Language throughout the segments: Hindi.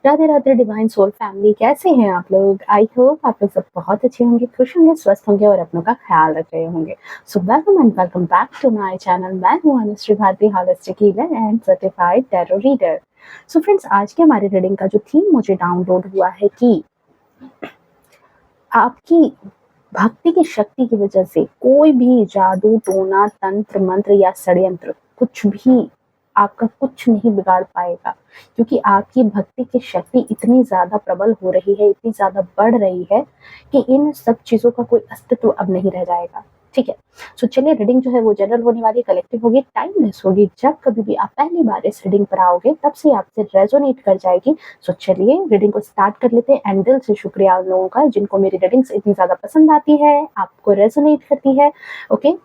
Radhe Radhe divine soul family, कैसे हैं आप लोग? आई होप आप लोग सब बहुत अच्छे होंगे, खुश होंगे, स्वस्थ होंगे और अपनों का ख्याल रख रहे होंगे। So welcome and welcome back to my channel. मैं हूं Anushree Bharti, holistic healer and certified tarot reader. So friends, आज के हमारे रीडिंग का जो थीम मुझे डाउनलोड हुआ है कि आपकी भक्ति की शक्ति की वजह से कोई भी जादू, टोना, तंत्र, मंत्र या षड्यंत्र कुछ भी आपका कुछ नहीं बिगाड़ पाएगा, क्योंकि आपकी भक्ति की शक्ति इतनी ज़्यादा प्रबल हो रही है, इतनी ज़्यादा बढ़ रही है कि इन सब चीज़ों का कोई अस्तित्व अब नहीं रह जाएगा। ठीक है? सो चलिए, रीडिंग जो है वो जनरल होने वाली है, कलेक्टिव होगी, टाइमलेस होगी। जब कभी भी आप पहली बार इस रीडिंग पर आओगे तब से आपसे रेजोनेट कर जाएगी। सो चलिए रीडिंग को स्टार्ट कर लेते हैं। एंड दिल से शुक्रिया उन लोगों का जिनको मेरी रीडिंग्स इतनी ज़्यादा पसंद आती है, आपको रेजोनेट करती है। ओके,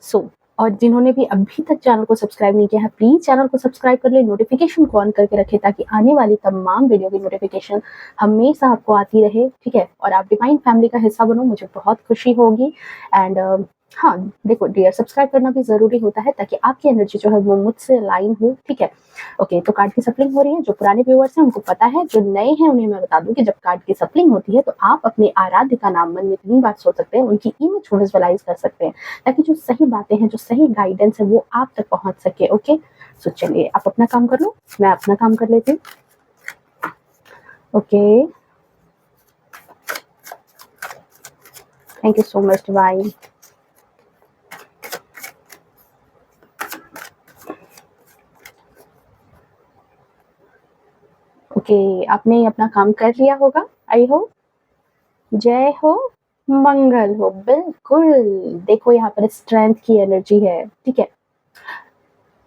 सो और जिन्होंने भी अभी तक चैनल को सब्सक्राइब नहीं किया है, प्लीज चैनल को सब्सक्राइब कर ले, नोटिफिकेशन को ऑन करके रखें ताकि आने वाली तमाम वीडियो की नोटिफिकेशन हमेशा आपको आती रहे। ठीक है? और आप डिवाइन फैमिली का हिस्सा बनो, मुझे बहुत खुशी होगी। एंड हाँ, देखो डियर, सब्सक्राइब करना भी जरूरी होता है ताकि आपकी एनर्जी जो है वो मुझसे अलाइन हो। ठीक है? ओके, तो कार्ड की सप्लिंग हो रही है। जो पुराने व्यूअर्स हैं उनको पता है, जो नए हैं उन्हें मैं बता दूं कि जब कार्ड की सप्लिंग होती है तो आप अपने आराध्य का नाम मन में 3 बार सोच सकते हैं, उनकी इमेज विजुअलाइज कर सकते हैं ताकि जो सही बातें हैं, जो सही गाइडेंस है वो आप तक पहुंच सके। ओके, सो चलिए आप अपना काम कर लो, मैं अपना काम कर लेती हूँ। Okay, thank you so much divine. Okay, आपने अपना काम कर लिया होगा, आई हो। जय हो, मंगल हो। बिल्कुल, देखो यहाँ पर स्ट्रेंथ की एनर्जी है। ठीक है?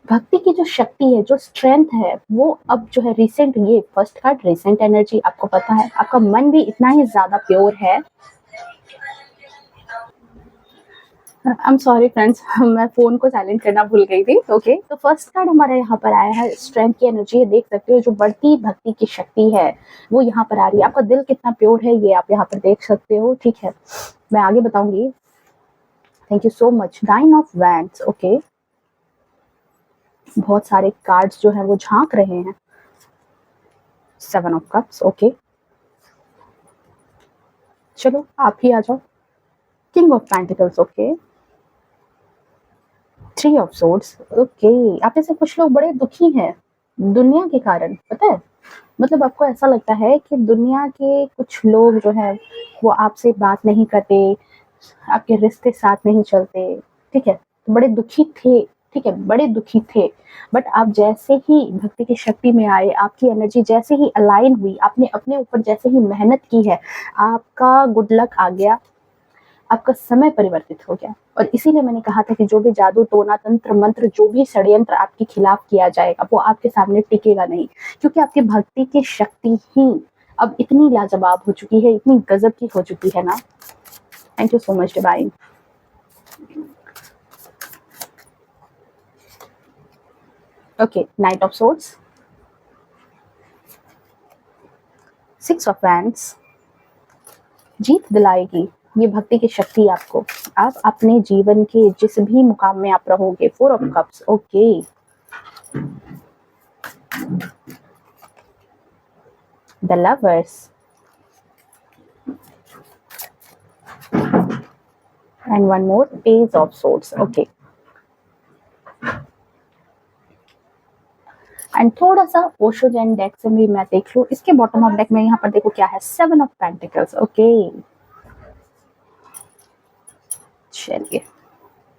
भक्ति की जो शक्ति है, जो स्ट्रेंथ है, वो अब जो है रिसेंट, ये फर्स्ट कार्ड रिसेंट एनर्जी, आपको पता है आपका मन भी इतना ही ज्यादा प्योर है। आई एम सॉरी फ्रेंड्स, मैं फोन को साइलेंट करना भूल गई थी। ओके, तो फर्स्ट कार्ड हमारे यहाँ पर आया है, स्ट्रेंथ की एनर्जी है। देख सकते हो जो बढ़ती भक्ति की शक्ति है वो यहाँ पर आ रही है। आपका दिल कितना प्योर है ये आप यहाँ पर देख सकते हो। ठीक है, मैं आगे बताऊंगी। Thank you so much. 9 of wands. Okay, बहुत सारे कार्ड्स जो है वो झांक रहे हैं। 7 ऑफ कप्स। ओके, चलो आप ही आ जाओ। King of pentacles. Okay, 3 of swords. Okay, आप में से कुछ लोग बड़े दुखी हैं दुनिया के कारण, पता है? मतलब आपको ऐसा लगता है कि दुनिया के कुछ लोग जो है वो आपसे बात नहीं करते, आपके रिश्ते साथ नहीं चलते। ठीक है? तो बड़े दुखी थे। ठीक है, बड़े दुखी थे। बट आप जैसे ही भक्ति की शक्ति में आए, आपकी एनर्जी जैसे ही अलाइन हुई, आपने अपने ऊपर जैसे ही मेहनत की है, आपका गुड लक आ गया, आपका समय परिवर्तित हो गया। और इसीलिए मैंने कहा था कि जो भी जादू, टोना, तंत्र, मंत्र, जो भी षड्यंत्र आपके खिलाफ किया जाएगा वो आपके सामने टिकेगा नहीं, क्योंकि आपकी भक्ति की शक्ति ही अब इतनी लाजवाब हो चुकी है, इतनी गजब की हो चुकी है ना। Thank you so much divine. Okay, knight of swords, 6 of wands. जीत दिलाएगी ये भक्ति की शक्ति आपको। आप अपने जीवन के जिस भी मुकाम में आप रहोगे। 4 of cups. Okay, the lovers and one more, Page of Swords. Okay, and थोड़ा सा ओशो जैन डेक से भी मैं देख लूं। इसके बॉटम ऑफ डेक में यहाँ पर देखो क्या है, 7 ऑफ पेंटिकल्स। ओके, चलिए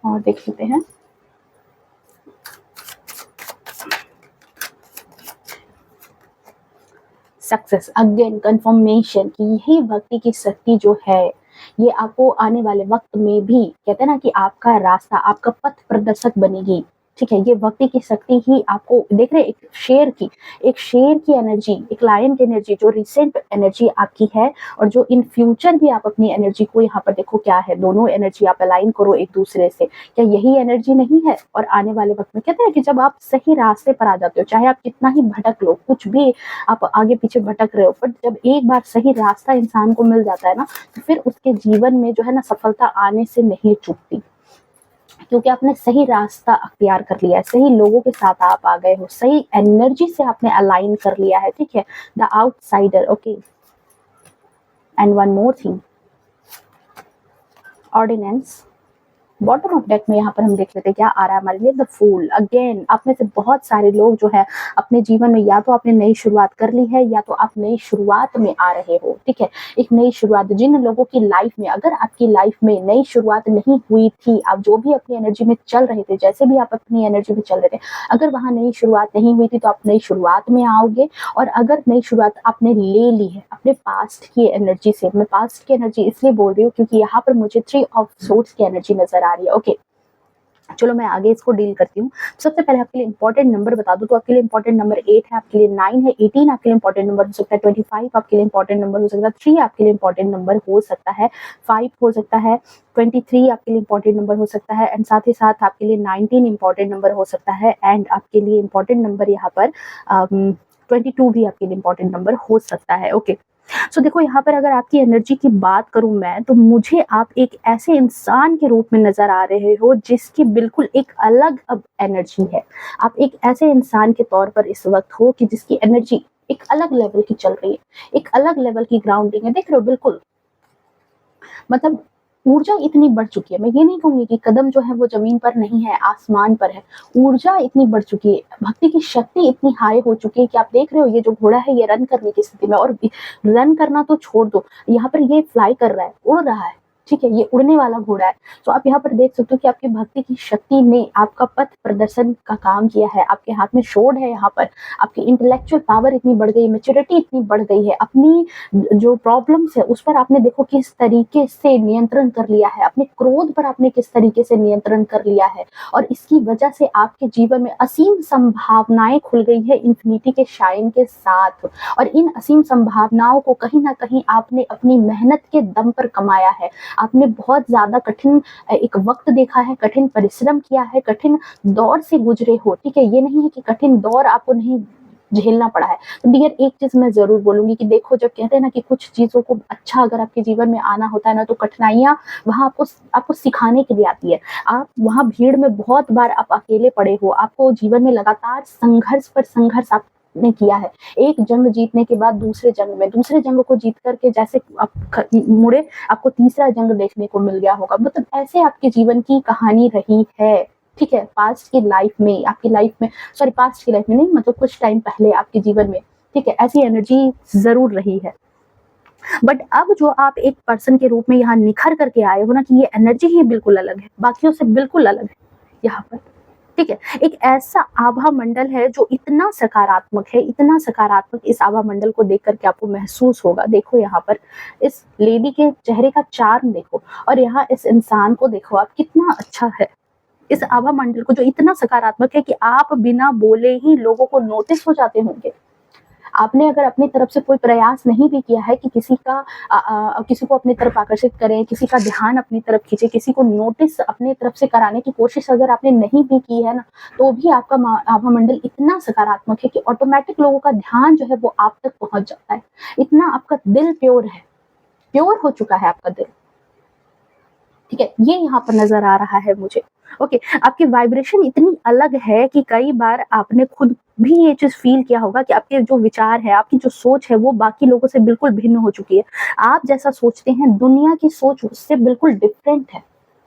और देख लेते हैं। सक्सेस, अगेन कंफर्मेशन कि यही भक्ति की शक्ति जो है ये आपको आने वाले वक्त में भी, कहते हैं ना कि आपका रास्ता, आपका पथ प्रदर्शक बनेगी। ठीक है? ये भक्ति की शक्ति ही आपको, देख रहे एक शेर की एनर्जी, एक लायन की एनर्जी, जो रिसेंट एनर्जी आपकी है और जो इन फ्यूचर भी आप अपनी एनर्जी को यहाँ पर देखो क्या है, दोनों एनर्जी आप अलाइन करो एक दूसरे से। क्या यही एनर्जी नहीं है? और आने वाले वक्त में कहते हैं कि जब आप सही रास्ते पर आ जाते हो, चाहे आप कितना ही भटक लो, कुछ भी आप आगे पीछे भटक रहे हो, बट जब एक बार सही रास्ता इंसान को मिल जाता है ना, तो फिर उसके जीवन में जो है ना सफलता आने से नहीं चूकती। क्योंकि आपने सही रास्ता अख्तियार कर लिया है, सही लोगों के साथ आप आ गए हो, सही एनर्जी से आपने अलाइन कर लिया है, ठीक है। The outsider, okay. And one more thing, ordinance, bottom of deck में यहाँ पर हम देख लेते हैं क्या आ रहा है हमारे लिए। द फूल, अगेन आप में से बहुत सारे लोग जो है अपने जीवन में या तो आपने नई शुरुआत कर ली है या तो आप नई शुरुआत में आ रहे हो, ठीक है। एक नई शुरुआत, जिन लोगों की लाइफ में, अगर आपकी लाइफ में नई शुरुआत नहीं हुई थी, आप जो भी अपनी एनर्जी में चल रहे थे, जैसे भी आप अपनी एनर्जी में चल रहे थे, अगर वहां नई शुरुआत नहीं हुई थी तो आप नई शुरुआत में आओगे। और अगर नई शुरुआत आपने ले ली है अपने पास्ट की एनर्जी से, मैं पास्ट की एनर्जी इसलिए बोल रही हूँ क्योंकि यहाँ पर मुझे 3 ऑफ सोर्ड्स की एनर्जी नजर आ रही है, ओके। चलो मैं आगे इसको डील करती हूँ। सबसे पहले आपके लिए इंपॉर्टेंट नंबर बता दूं तो आपके लिए इंपॉर्टेंट नंबर 8 है, आपके लिए 9 है, 18 आपके लिए इंपॉर्टेंट नंबर हो सकता है, 25 आपके लिए इंपॉर्टेंट नंबर हो सकता है, 3 आपके लिए इंपॉर्टेंट नंबर हो सकता है, 5 हो सकता है, 23 आपके लिए इंपॉर्टेंट नंबर हो सकता है, एंड साथ ही साथ आपके लिए 19 इंपॉर्टेंट नंबर हो सकता है, एंड आपके लिए इंपॉर्टेंट नंबर यहाँ पर 22 भी आपके लिए इंपॉर्टेंट नंबर हो सकता है, ओके। सो देखो यहाँ पर अगर आपकी एनर्जी की बात करूं मैं, तो मुझे आप एक ऐसे इंसान के रूप में नजर आ रहे हो जिसकी बिल्कुल एक अलग अब एनर्जी है। आप एक ऐसे इंसान के तौर पर इस वक्त हो कि जिसकी एनर्जी एक अलग लेवल की चल रही है, एक अलग लेवल की ग्राउंडिंग है, देख रहे हो बिल्कुल, मतलब ऊर्जा इतनी बढ़ चुकी है। मैं ये नहीं कहूंगी कि कदम जो है वो जमीन पर नहीं है, आसमान पर है। ऊर्जा इतनी बढ़ चुकी है, भक्ति की शक्ति इतनी हाई हो चुकी है कि आप देख रहे हो ये जो घोड़ा है ये रन करने की स्थिति में, और रन करना तो छोड़ दो, यहाँ पर ये फ्लाई कर रहा है, उड़ रहा है, ठीक है, ये उड़ने वाला घोड़ा है। तो आप यहाँ पर देख सकते हो कि आपकी भक्ति की शक्ति ने आपका पथ प्रदर्शन का काम किया है, आपके हाथ में शोड है, यहाँ पर आपकी इंटेलेक्चुअल पावर इतनी बढ़ गई, मेच्योरिटी इतनी बढ़ गई है, अपनी जो प्रॉब्लम्स है उस पर आपने देखो किस तरीके से नियंत्रण कर लिया है, अपने क्रोध पर आपने किस तरीके से नियंत्रण कर लिया है, और इसकी वजह से आपके जीवन में असीम संभावनाएं खुल गई है इन्फिनिटी के शाइन के साथ। और इन असीम संभावनाओं को कहीं ना कहीं आपने अपनी मेहनत के दम पर कमाया है। आपने बहुत ज्यादा कठिन एक वक्त देखा है, कठिन परिश्रम किया है, कठिन दौर से गुजरे हो, ठीक है। ये नहीं है कि कठिन दौर आपको नहीं झेलना पड़ा है। तो डियर एक चीज मैं जरूर बोलूंगी कि देखो, जब कहते हैं ना कि कुछ चीजों को अच्छा अगर आपके जीवन में आना होता है ना, तो कठिनाइयां वहां आपको सिखाने के लिए आती है। आप वहां भीड़ में बहुत बार आप अकेले पड़े हो, आपको जीवन में लगातार संघर्ष पर संघर्ष ने किया है। एक जंग जीतने के बाद दूसरे जंग में, दूसरे जंग को जीत करके जैसे आप मुड़े, आपको तीसरा जंग देखने को मिल गया होगा। मतलब ऐसे आपके जीवन की कहानी रही है, ठीक है। पास्ट की लाइफ में, आपकी लाइफ में, सॉरी पास्ट की लाइफ में नहीं, मतलब कुछ टाइम पहले आपके जीवन में, ठीक है, ऐसी एनर्जी जरूर रही है। बट अब जो आप एक पर्सन के रूप में यहाँ निखर करके आए हो ना, कि ये एनर्जी ही बिल्कुल अलग है, बाकियों से बिल्कुल अलग है यहाँ पर, ठीक है। एक ऐसा आभा मंडल है जो इतना सकारात्मक है, इतना सकारात्मक, इस आभा मंडल को देख करके आपको महसूस होगा। देखो यहाँ पर इस लेडी के चेहरे का चार्म देखो, और यहाँ इस इंसान को देखो आप, कितना अच्छा है। इस आभा मंडल को जो इतना सकारात्मक है कि आप बिना बोले ही लोगों को नोटिस हो जाते होंगे। आपने अगर अपनी तरफ से कोई प्रयास नहीं भी किया है कि किसी को अपनी तरफ आकर्षित करें, किसी का ध्यान अपनी तरफ खींचे, किसी को नोटिस अपनी तरफ से कराने की कोशिश अगर आपने नहीं भी की है ना, तो भी आपका आभा मंडल इतना सकारात्मक है कि ऑटोमेटिक लोगों का ध्यान जो है वो आप तक पहुंच जाता है। इतना आपका दिल प्योर है, प्योर हो चुका है आपका दिल, ठीक है। ये यहाँ पर नजर आ रहा है मुझे, ओके। आपकी वाइब्रेशन इतनी अलग है कि कई बार आपने खुद भी ये चीज फील किया होगा कि आपके जो विचार है, आपकी जो सोच है, वो बाकी लोगों से बिल्कुल भिन्न हो चुकी है। आप जैसा सोचते हैं, दुनिया की सोच उससे बिल्कुल डिफरेंट है।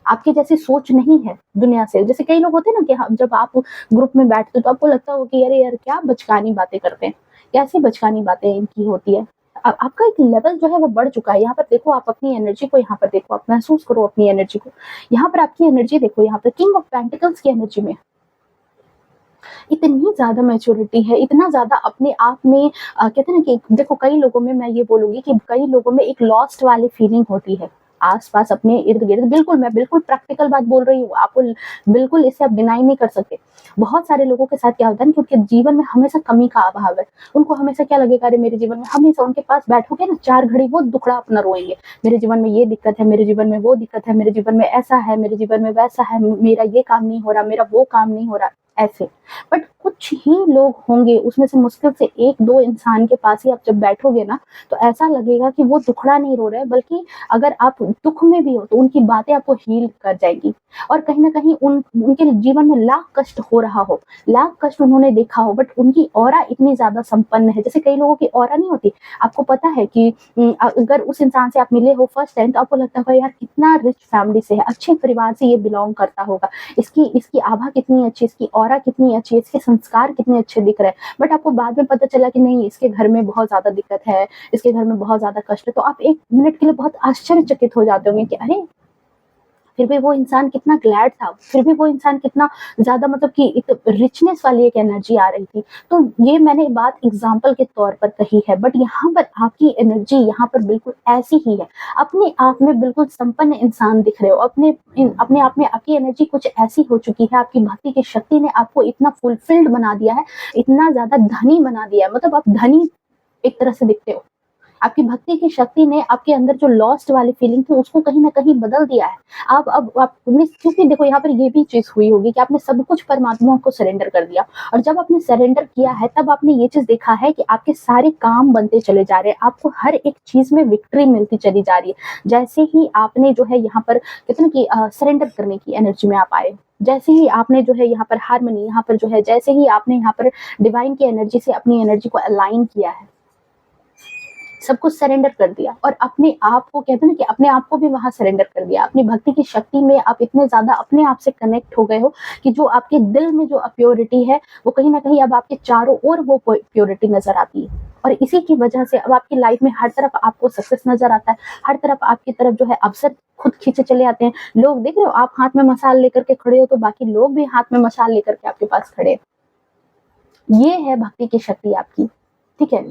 आपकी जैसी सोच नहीं है दुनिया से। जैसे कई लोग होते हैं ना कि जब आप ग्रुप में बैठते हो तो आपको लगता हो कि अरे यार क्या बचकानी बातें करते हैं, कैसी बचकानी बातें इनकी होती है। आपका एक लेवल जो है वो बढ़ चुका है। यहाँ पर देखो, आप अपनी एनर्जी को यहाँ पर देखो, आप महसूस करो अपनी एनर्जी को। यहाँ पर आपकी एनर्जी देखो, यहाँ पर किंग ऑफ पेंटिकल्स की एनर्जी में इतनी ज्यादा मैच्योरिटी है, इतना ज्यादा अपने आप में कहते हैं ना कि देखो, कई लोगों में, मैं ये बोलूंगी कि कई लोगों में एक लॉस्ट वाली फीलिंग होती है आसपास अपने इर्द गिर्द। बिल्कुल, मैं बिल्कुल प्रैक्टिकल बात बोल रही हूँ आपको, बिल्कुल इसे आप डिनाई नहीं कर सकते। बहुत सारे लोगों के साथ क्या होता है कि उनके जीवन में हमेशा कमी का अभाव है। उनको हमेशा क्या लगेगा, अरे मेरे जीवन में, हमेशा उनके पास बैठोगे ना 4 घड़ी वो दुखड़ा अपना रोएंगे, मेरे जीवन में ये दिक्कत है, मेरे जीवन में वो दिक्कत है, मेरे जीवन में ऐसा है, मेरे जीवन में वैसा है, मेरा ये काम नहीं हो रहा, मेरा वो काम नहीं हो रहा, ऐसे। बट कुछ ही लोग होंगे, उसमें से मुश्किल से 1-2 इंसान के पास ही आप जब बैठोगे ना, तो ऐसा लगेगा कि वो दुखड़ा नहीं रो रहे हैं, बल्कि अगर आप दुःख में भी हो, तो उनकी बातें आपको हील कर जाएँगी। और कहीं न कहीं उनके जीवन में लाख कष्ट हो रहा हो, लाख कष्ट उन्होंने देखा हो, बट उनकी ऑरा इतनी ज़्यादा संपन्न है। जैसे कई लोगों की ऑरा नहीं होती, आपको पता है कि अगर उस इंसान से आप मिले हो फर्स्ट टाइम, तो आपको लगता होगा यार कितना रिच फैमिली से है, अच्छे परिवार से ये बिलॉन्ग करता होगा, इसकी इसकी आभा कितनी अच्छी, इसकी ऑरा कितनी अच्छी है, इसके संस्कार कितने अच्छे दिख रहे हैं। बट आपको बाद में पता चला कि नहीं, इसके घर में बहुत ज़्यादा दिक्कत है, इसके घर में बहुत ज़्यादा कष्ट है, तो आप 1 मिनट के लिए बहुत आश्चर्यचकित हो जाते होंगे कि अरे! फिर भी वो इंसान कितना ग्लैड था, फिर भी वो इंसान कितना ज़्यादा, मतलब कि एक रिचनेस वाली एक एनर्जी आ रही थी। तो ये मैंने बात एग्ज़ाम्पल के तौर पर कही है, बट यहाँ पर आपकी एनर्जी यहाँ पर बिल्कुल ऐसी ही है। अपने आप में बिल्कुल संपन्न इंसान दिख रहे हो, अपने आप में आपकी एनर्जी कुछ ऐसी हो चुकी है, आपकी भक्ति की शक्ति ने आपको इतना फुलफिल्ड बना दिया है, इतना ज़्यादा धनी बना दिया है, मतलब आप धनी एक तरह से दिखते हो। आपकी भक्ति की शक्ति ने आपके अंदर जो लॉस्ट वाली फीलिंग थी, उसको कहीं न कहीं बदल दिया है। आप अब आपने, क्योंकि देखो यहाँ पर ये भी चीज़ हुई होगी कि आपने सब कुछ परमात्मा को सरेंडर कर दिया, और जब आपने सरेंडर किया है, तब आपने ये चीज़ देखा है कि आपके सारे काम बनते चले जा रहे हैं, आपको हर एक चीज़ में विक्ट्री मिलती चली जा रही है। जैसे ही आपने जो है यहाँ पर कहते हैं ना कि सरेंडर करने की एनर्जी में आप आए, जैसे ही आपने जो है यहाँ पर हार्मनी, यहाँ पर जो है जैसे ही आपने यहाँ पर डिवाइन की एनर्जी से अपनी एनर्जी को अलाइन किया है, सब कुछ सरेंडर कर दिया, और अपने आप को, कहते हैं ना कि अपने आप को भी वहां सरेंडर कर दिया। अपनी भक्ति की शक्ति में आप इतने ज्यादा अपने आप से कनेक्ट हो गए हो कि जो आपके दिल में जो अप्योरिटी है, वो कहीं ना कहीं अब आपके चारों ओर वो प्योरिटी नजर आती है। और इसी की वजह से अब आपकी लाइफ में हर तरफ आपको सक्सेस नजर आता है, हर तरफ आपकी तरफ जो है अवसर खुद खींचे चले आते हैं। लोग देख रहे हो, आप हाथ में मसाल लेकर के खड़े हो, तो बाकी लोग भी हाथ में मसाल लेकर के आपके पास खड़े हैं। ये है भक्ति की शक्ति आपकी, ठीक है।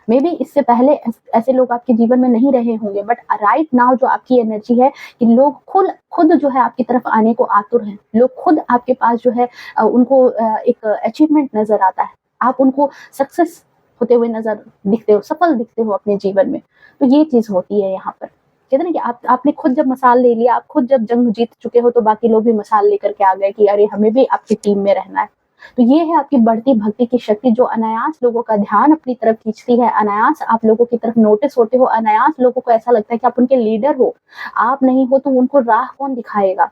मे बी इससे पहले ऐसे लोग आपके जीवन में नहीं रहे होंगे, बट राइट नाउ जो आपकी एनर्जी है कि लोग खुद खुद जो है आपकी तरफ आने को आतुर हैं, लोग खुद आपके पास जो है उनको एक अचीवमेंट नजर आता है, आप उनको सक्सेस होते हुए नजर दिखते हो, सफल दिखते हो अपने जीवन में। तो ये चीज होती है यहाँ पर, कहते हैं ना कि आपने खुद जब मसाल ले लिया, आप खुद जब जंग जीत चुके हो, तो बाकी लोग भी मसाल लेकर के आ गए कि अरे हमें भी आपकी टीम में रहना है। तो ये है आपकी बढ़ती भक्ति की शक्ति, जो अनायास लोगों का ध्यान अपनी तरफ खींचती है, अनायास आप लोगों की तरफ नोटिस होते हो, अनायास लोगों को ऐसा लगता है कि आप उनके लीडर हो। आप नहीं हो तो उनको राह कौन दिखाएगा,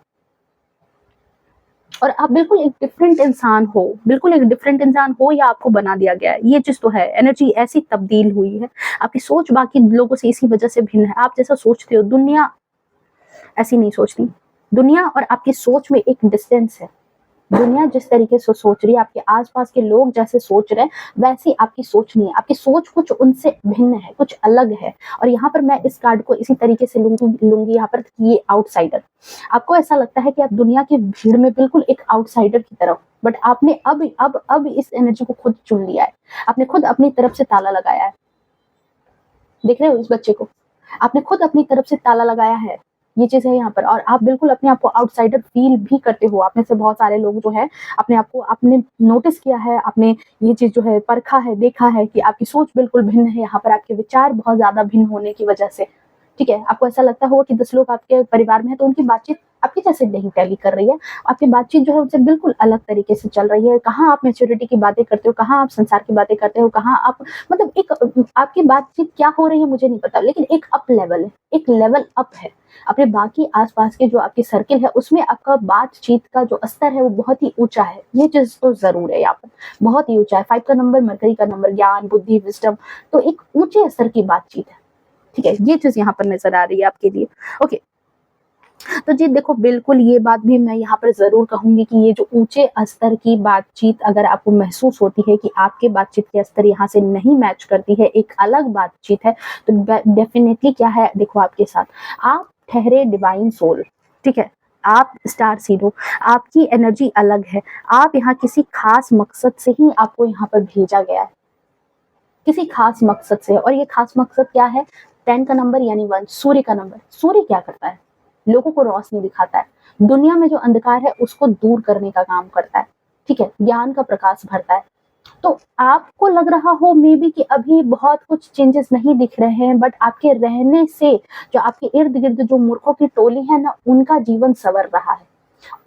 और आप बिल्कुल एक डिफरेंट इंसान हो, बिल्कुल एक डिफरेंट इंसान हो, या आपको बना दिया गया है। ये चीज तो है, एनर्जी ऐसी तब्दील हुई है, आपकी सोच बाकी लोगों से इसी वजह से भिन्न है। आप जैसा सोचते हो, दुनिया ऐसी नहीं सोचती। दुनिया और आपकी सोच में एक डिस्टेंस है। दुनिया जिस तरीके से सोच रही है, आपके आसपास के लोग जैसे सोच रहे हैं, वैसी आपकी सोच नहीं है। आपकी सोच कुछ उनसे भिन्न है, कुछ अलग है। और यहाँ पर मैं इस कार्ड को इसी तरीके से लूंगी यहाँ पर, ये आउटसाइडर। आपको ऐसा लगता है कि आप दुनिया की भीड़ में बिल्कुल एक आउटसाइडर की तरह, बट आपने अब इस एनर्जी को खुद चुन लिया है। आपने खुद अपनी तरफ से ताला लगाया है। देख रहे हो इस बच्चे को, आपने खुद अपनी तरफ से ताला लगाया है। ये चीज है यहाँ पर, और आप बिल्कुल अपने आप को आउटसाइडर फील भी करते हो। आप में से बहुत सारे लोग जो है अपने आप को, आपने नोटिस किया है, आपने ये चीज जो है परखा है, देखा है कि आपकी सोच बिल्कुल भिन्न है। यहाँ पर आपके विचार बहुत ज्यादा भिन्न होने की वजह से, ठीक है, आपको ऐसा लगता होगा कि 10 लोग आपके परिवार में है, तो उनकी बातचीत आपकी जैसे नहीं टैली कर रही है। आपकी बातचीत जो है उनसे बिल्कुल अलग तरीके से चल रही है। कहाँ आप मैच्योरिटी की बातें करते हो, कहाँ आप संसार की बातें करते हो, कहाँ आप, मतलब एक आपकी बातचीत क्या हो रही है मुझे नहीं पता, लेकिन एक अप लेवल है, एक लेवल अप है। अपने बाकी आसपास के जो आपकी सर्किल है, उसमें आपका बातचीत का जो स्तर है वो बहुत ही ऊंचा है। ये चीज तो जरूर है, यहाँ पर बहुत ही ऊंचा है। 5 का नंबर, मरकरी का नंबर, ज्ञान, बुद्धि, विजडम, तो एक ऊंचे स्तर की बातचीत है, ठीक है। ये चीज यहाँ पर नजर आ रही है आपके लिए। ओके, तो जी देखो, बिल्कुल ये बात भी मैं यहाँ पर जरूर कहूंगी कि ये जो ऊंचे स्तर की बातचीत अगर आपको महसूस होती है कि आपके बातचीत के स्तर यहाँ से नहीं मैच करती है, एक अलग बातचीत है, तो डेफिनेटली क्या है, देखो आपके साथ, आप ठहरे डिवाइन सोल, ठीक है, आप स्टार सीड हो, आपकी एनर्जी अलग है। आप यहाँ किसी खास मकसद से ही आपको यहाँ पर भेजा गया है, किसी खास मकसद से। और ये खास मकसद क्या है? 10 का नंबर यानी 1, सूर्य का नंबर। सूर्य क्या करता है? लोगों को रोशनी दिखाता है, दुनिया में जो अंधकार है उसको दूर करने का काम करता है, ठीक है, ज्ञान का प्रकाश भरता है। तो आपको लग रहा हो मे बी कि अभी बहुत कुछ चेंजेस नहीं दिख रहे हैं, बट आपके रहने से जो आपके इर्द गिर्द जो मूर्खों की टोली है ना, उनका जीवन संवर रहा है।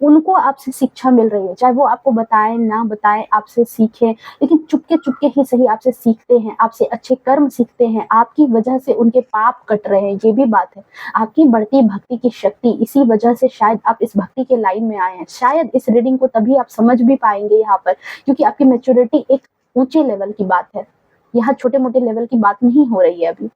उनको आपसे शिक्षा मिल रही है, चाहे वो आपको बताएं ना बताएं, आपसे सीखें, लेकिन चुपके चुपके ही सही आपसे सीखते हैं, आपसे अच्छे कर्म सीखते हैं, आपकी वजह से उनके पाप कट रहे हैं। ये भी बात है, आपकी बढ़ती भक्ति की शक्ति, इसी वजह से शायद आप इस भक्ति के लाइन में आए हैं। शायद इस रीडिंग को तभी आप समझ भी पाएंगे यहाँ पर, क्योंकि आपकी मेच्योरिटी एक ऊंचे लेवल की बात है, यहाँ छोटे मोटे लेवल की बात नहीं हो रही है अभी।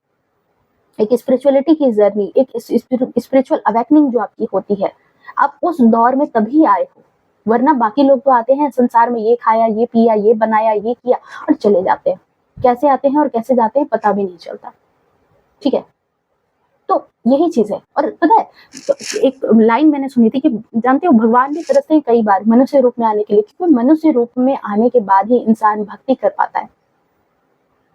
एक स्पिरिचुअलिटी की जर्नी, एक स्पिरिचुअल अवेकनिंग जो आपकी होती है, आप उस दौर में तभी आए हो, वरना बाकी लोग तो आते हैं संसार में, ये खाया, ये पिया, ये बनाया, ये किया और चले जाते हैं। कैसे आते हैं और कैसे जाते हैं पता भी नहीं चलता। ठीक है, तो यही चीज है। और पता है, तो एक लाइन मैंने सुनी थी कि जानते हो, भगवान भी तरसते हैं कई बार मनुष्य रूप में आने के लिए, क्योंकि मनुष्य रूप में आने के बाद ही इंसान भक्ति कर पाता है।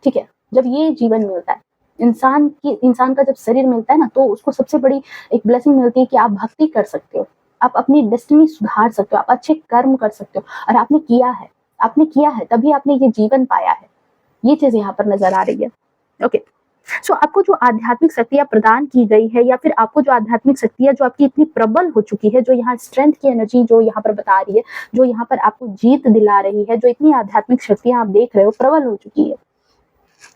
ठीक है, जब ये जीवन मिलता है, इंसान का जब शरीर मिलता है ना, तो उसको सबसे बड़ी एक ब्लेसिंग मिलती है कि आप भक्ति कर सकते हो, आप अपनी डेस्टिनी सुधार सकते हो, आप अच्छे कर्म कर सकते हो, और आपने किया है तभी आपने ये जीवन पाया है। ये चीज यहाँ पर नजर आ रही है। ओके, सो आपको जो आध्यात्मिक शक्तियां प्रदान की गई है, या फिर आपको जो आध्यात्मिक शक्तियां जो आपकी इतनी प्रबल हो चुकी है, जो यहाँ स्ट्रेंथ की एनर्जी जो यहाँ पर बता रही है, जो यहाँ पर आपको जीत दिला रही है, जो इतनी आध्यात्मिक शक्तियां आप देख रहे हो प्रबल हो चुकी है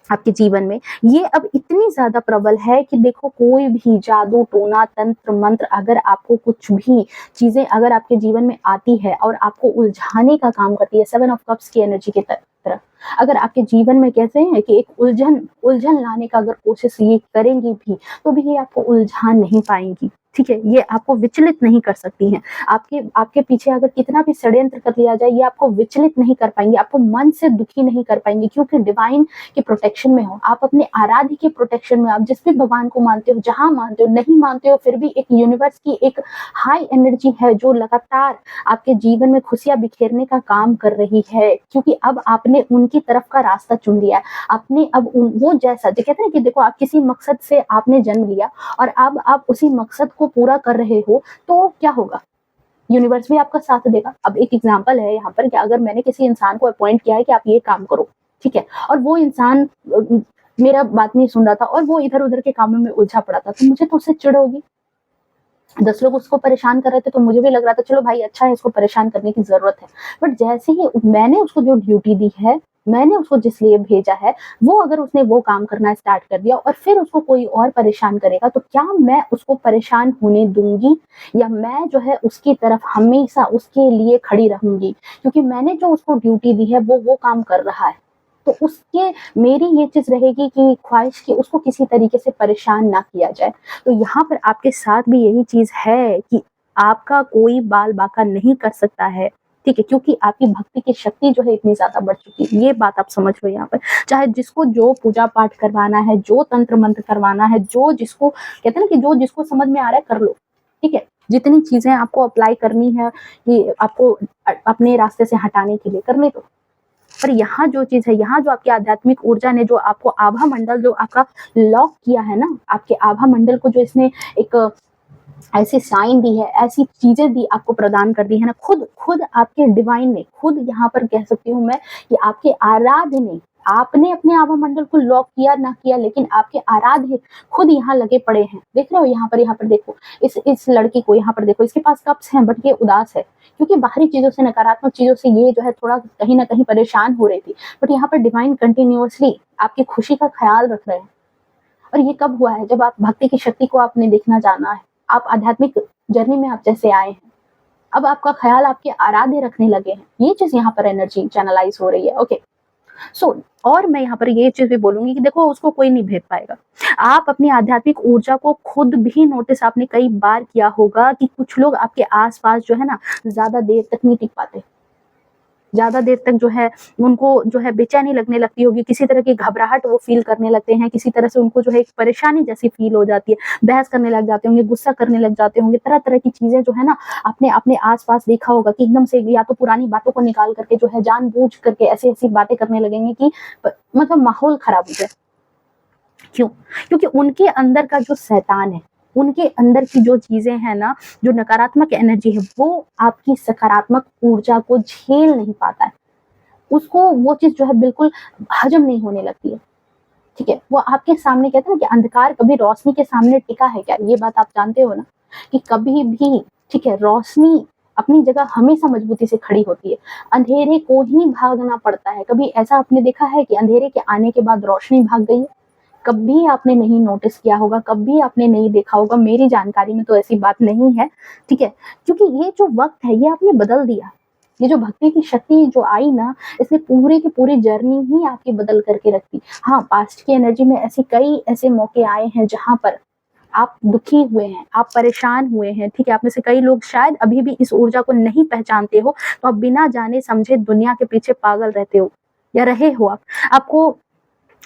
आपके जीवन में, ये अब इतनी ज्यादा प्रबल है कि देखो, कोई भी जादू टोना तंत्र मंत्र, अगर आपको कुछ भी चीजें अगर आपके जीवन में आती है और आपको उलझाने का काम करती है, 7 ऑफ कप्स की एनर्जी की तरह, अगर आपके जीवन में कहते हैं कि एक उलझन लाने का अगर कोशिश ये करेंगी भी, तो भी ये आपको उलझा नहीं पाएंगी। ठीक है, ये आपको विचलित नहीं कर सकती हैं। आपके पीछे अगर कितना भी षड्यंत्र कर लिया जाए, ये आपको विचलित नहीं कर पाएंगे, आपको मन से दुखी नहीं कर पाएंगे, क्योंकि डिवाइन के प्रोटेक्शन में हो आप, अपने आराध्य के प्रोटेक्शन में, आप जिस भी भगवान को मानते हो, जहां मानते हो, नहीं मानते हो, फिर भी एक यूनिवर्स की एक हाई एनर्जी है जो लगातार आपके जीवन में खुशियां बिखेरने का काम कर रही है, क्योंकि अब आपने उनकी तरफ का रास्ता चुन लिया है। आपने अब वो जैसा जो कहते हैं कि देखो, आप किसी मकसद से आपने जन्म लिया और अब आप उसी मकसद को पूरा कर रहे हो, तो क्या होगा, यूनिवर्स भी आपका साथ देगा। अब एक एग्जांपल है यहाँ पर कि अगर मैंने किसी इंसान को अपॉइंट किया है कि आप ये काम करो, ठीक है, और वो इंसान मेरा बात नहीं सुन रहा था और वो इधर उधर के कामों में उलझा पड़ा था, तो मुझे तो उससे चिढ़ होगी। 10 लोग उसको परेशान कर रहे थे, तो मुझे भी लग रहा था चलो भाई अच्छा है, इसको परेशान करने की जरूरत है। बट जैसे ही मैंने उसको जो ड्यूटी दी है, मैंने उसको जिस लिए भेजा है, वो अगर उसने वो काम करना स्टार्ट कर दिया और फिर उसको कोई और परेशान करेगा, तो क्या मैं उसको परेशान होने दूंगी, या मैं जो है उसकी तरफ हमेशा उसके लिए खड़ी रहूंगी, क्योंकि मैंने जो उसको ड्यूटी दी है वो काम कर रहा है, तो उसके मेरी ये चीज रहेगी कि ख्वाहिश की उसको किसी तरीके से परेशान ना किया जाए। तो यहाँ पर आपके साथ भी यही चीज है कि आपका कोई बाल बाका नहीं कर सकता है। ठीक है, क्योंकि आपकी भक्ति की शक्ति जो है इतनी ज्यादा बढ़ चुकी है। ये बात आप समझ लो यहाँ पर, चाहे जिसको जो पूजा पाठ करवाना है, जो तंत्र मंत्र करवाना है, जो जिसको कहते हैं ना कि जो जिसको समझ में आ रहा है कर लो। ठीक है, जितनी चीजें आपको अप्लाई करनी है कि आपको अपने रास्ते से हटाने के लिए करने दो। पर यहाँ जो चीज है, यहाँ जो आपकी आध्यात्मिक ऊर्जा ने जो आपको आभा मंडल जो आपका लॉक किया है ना, आपके आभा मंडल को जो इसने एक ऐसी साइन दी है, ऐसी चीजें दी आपको प्रदान कर दी है ना, खुद आपके डिवाइन ने, खुद यहाँ पर कह सकती हूँ मैं कि आपके आराध्य ने, आपने अपने आभा मंडल को लॉक किया ना किया, लेकिन आपके आराध्य खुद यहाँ लगे पड़े हैं। देख रहे हो यहाँ पर देखो इस लड़की को, यहाँ पर देखो, इसके पास कप्स हैं बट ये उदास है, क्योंकि बाहरी चीजों से, नकारात्मक चीजों से ये जो है थोड़ा कहीं ना कहीं परेशान हो रही थी, बट यहाँ पर डिवाइन कंटिन्यूअसली आपकी खुशी का ख्याल रख रहे हैं। और ये कब हुआ है, जब आप भक्ति की शक्ति को आपने देखना जाना है, आप आध्यात्मिक जर्नी में आप जैसे आए हैं, अब आपका ख्याल आपके आराध्य रखने लगे हैं। ये चीज यहाँ पर एनर्जी चैनलाइज हो रही है। ओके, सो और मैं यहाँ पर ये चीज भी बोलूंगी कि देखो, उसको कोई नहीं भेद पाएगा। आप अपनी आध्यात्मिक ऊर्जा को खुद भी नोटिस आपने कई बार किया होगा कि कुछ लोग आपके आसपास जो है ना, ज्यादा देर तक नहीं टिक पाते, ज्यादा देर तक जो है उनको जो है बेचैनी लगने लगती होगी, किसी तरह की घबराहट वो फील करने लगते हैं, किसी तरह से उनको जो है एक परेशानी जैसी फील हो जाती है, बहस करने लग जाते होंगे, गुस्सा करने लग जाते होंगे, तरह तरह की चीजें जो है ना, आपने अपने आसपास देखा होगा कि एकदम से या तो पुरानी बातों को निकाल करके जो है जानबूझ करके ऐसी ऐसी बातें करने लगेंगे कि मतलब माहौल खराब हो जाए। क्यों? क्योंकि उनके अंदर का जो शैतान है, उनके अंदर की जो चीजें हैं ना, जो नकारात्मक एनर्जी है, वो आपकी सकारात्मक ऊर्जा को झेल नहीं पाता है, उसको वो चीज जो है बिल्कुल हजम नहीं होने लगती है। ठीक है, वो आपके सामने, कहते हैं ना कि अंधकार कभी रोशनी के सामने टिका है क्या, ये बात आप जानते हो ना, कि कभी भी, ठीक है, रोशनी अपनी जगह हमेशा मजबूती से खड़ी होती है। अंधेरे को ही भागना पड़ता है। कभी ऐसा आपने देखा है कि अंधेरे के आने के बाद रोशनी भाग गई है? कभी आपने नहीं नोटिस किया होगा, कभी आपने नहीं देखा होगा। मेरी जानकारी में तो ऐसी बात नहीं है, ठीक है? क्योंकि ये जो वक़्त है, ये आपने बदल दिया। ये जो भक्ति की शक्ति जो आई ना, इसने पूरी की पूरी जर्नी ही आपकी बदल करके रख दी। हाँ, पास्ट की एनर्जी में ऐसे कई ऐसे मौके आए हैं जहाँ पर आप दुखी हुए हैं, आप परेशान हुए हैं, ठीक है? आप में से कई लोग शायद अभी भी इस ऊर्जा को नहीं पहचानते हो, तो आप बिना जाने-समझे दुनिया के पीछे पागल रहते हो या रहे हो आप। आपको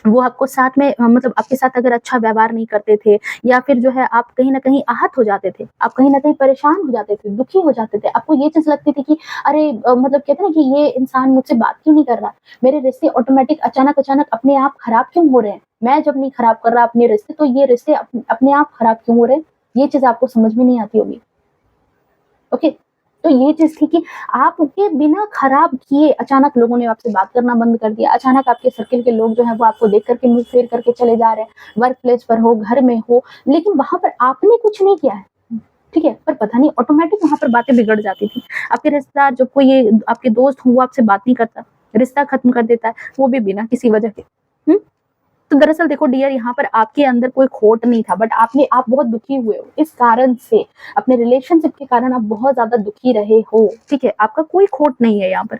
वो आपको साथ में मतलब आपके साथ अगर अच्छा व्यवहार नहीं करते थे या फिर जो है आप कहीं न कहीं आहत हो जाते थे, आप कहीं न कहीं परेशान हो जाते थे, दुखी हो जाते थे। आपको ये चीज़ लगती थी कि अरे मतलब कहते हैं ना कि ये इंसान मुझसे बात क्यों नहीं कर रहा? मेरे रिश्ते ऑटोमैटिक अचानक-अचानक अपने आप खराब क्यों हो रहे हैं? मैं जब नहीं खराब कर रहा अपने रिश्ते तो ये रिश्ते अपने आप खराब क्यों हो रहे हैं? ये चीज़ आपको समझ में नहीं आती होगी। ओके, तो ये चीज़ थी कि आपके बिना खराब किए अचानक लोगों ने आपसे बात करना बंद कर दिया। अचानक आपके सर्किल के लोग जो हैं वो आपको देख कर के मुँह फेर करके चले जा रहे हैं। वर्क प्लेस पर हो, घर में हो, लेकिन वहाँ पर आपने कुछ नहीं किया है, ठीक है? पर पता नहीं ऑटोमैटिक वहाँ पर बातें बिगड़ जाती थी। आपके रिश्तेदार जब कोई ये आपके दोस्त हो वो आपसे बात नहीं करता, रिश्ता खत्म कर देता है, वो भी बिना किसी वजह के। हुँ? तो दरअसल देखो डियर, यहाँ पर आपके अंदर कोई खोट नहीं था, बट आप बहुत दुखी हुए हो इस कारण से, अपने रिलेशनशिप के कारण आप बहुत ज्यादा दुखी रहे हो, ठीक है? आपका कोई खोट नहीं है यहाँ पर।